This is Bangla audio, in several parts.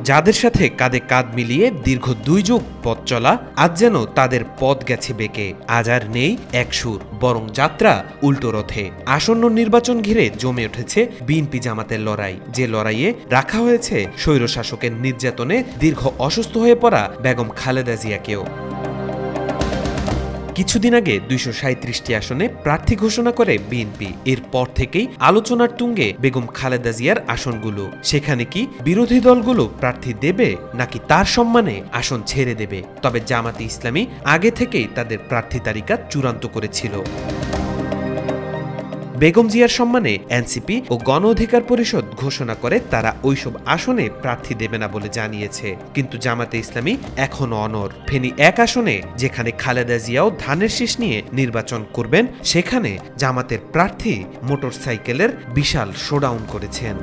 যাদের সাথে কাঁধে কাঁধ মিলিয়ে দীর্ঘ 2 যুগ পথ চলা, আজ যেন তাদের পথ গেছে বেঁকে। আজ আর নেই এক সুর, বরং যাত্রা উল্টো রথে। আসন্ন নির্বাচন ঘিরে জমে উঠেছে বিএনপি জামাতের লড়াই, যে লড়াইয়ে রাখা হয়েছে স্বৈরশাসকের নির্যাতনে দীর্ঘ অসুস্থ হয়ে পড়া বেগম খালেদা জিয়াকেও। কিছুদিন আগে 237টি আসনে প্রার্থী ঘোষণা করে বিএনপি। এরপর থেকেই আলোচনার তুঙ্গে বেগম খালেদা জিয়ার আসনগুলো। সেখানে কি বিরোধী দলগুলো প্রার্থী দেবে, নাকি তার সম্মানে আসন ছেড়ে দেবে? তবে জামাতে ইসলামী আগে থেকেই তাদের প্রার্থী তালিকা চূড়ান্ত করেছিল। বেগম জিয়ার সম্মানে এনসিপি ও গণ অধিকার পরিষদ ঘোষণা করে তারা ওইসব আসনে প্রার্থী দেবে না বলে জানিয়েছে। কিন্তু জামাতে ইসলামী এখনো অনড়। ফেনী 1 আসনে, যেখানে খালেদা জিয়াও ধানের শীষ নিয়ে নির্বাচন করবেন, সেখানে জামাতের প্রার্থী মোটরসাইকেলের বিশাল শোডাউন করেছেন।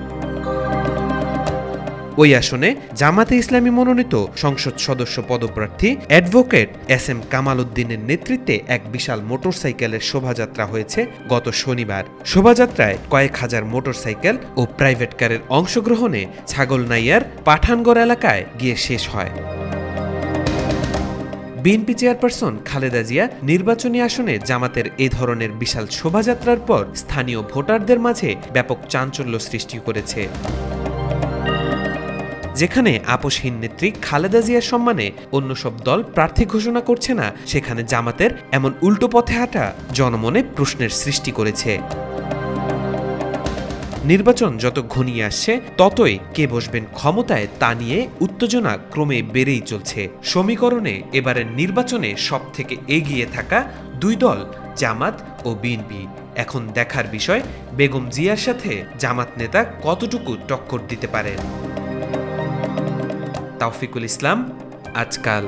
ওই আসনে জামাতে ইসলামী মনোনীত সংসদ সদস্য পদপ্রার্থী অ্যাডভোকেট SM কামাল উদ্দিনের নেতৃত্বে এক বিশাল মোটরসাইকেলের শোভাযাত্রা হয়েছে গত শনিবার। শোভাযাত্রায় কয়েক হাজার মোটরসাইকেল ও প্রাইভেট কারের অংশগ্রহণে ছাগলনাইয়ার পাঠানগড় এলাকায় গিয়ে শেষ হয়। বিএনপি চেয়ারপারসন খালেদা জিয়া নির্বাচনী আসনে জামাতের এ ধরনের বিশাল শোভাযাত্রার পর স্থানীয় ভোটারদের মাঝে ব্যাপক চাঞ্চল্য সৃষ্টি করেছে। যেখানে আপোষহীন নেত্রী খালেদা জিয়ার সম্মানে অন্য সব দল প্রার্থী ঘোষণা করছে না, সেখানে জামাতের এমন উল্টো পথে হাঁটা জনমনে প্রশ্নের সৃষ্টি করেছে। নির্বাচন যত ঘনিয়ে আসছে, ততই কে বসবেন ক্ষমতায় তা নিয়ে উত্তেজনা ক্রমে বেড়েই চলছে। সমীকরণে এবারের নির্বাচনে সবথেকে এগিয়ে থাকা 2 দল জামাত ও বিএনপি। এখন দেখার বিষয় বেগম জিয়ার সাথে জামাত নেতা কতটুকু টক্কর দিতে পারেন। তাওফিকুল ইসলাম, আজকাল।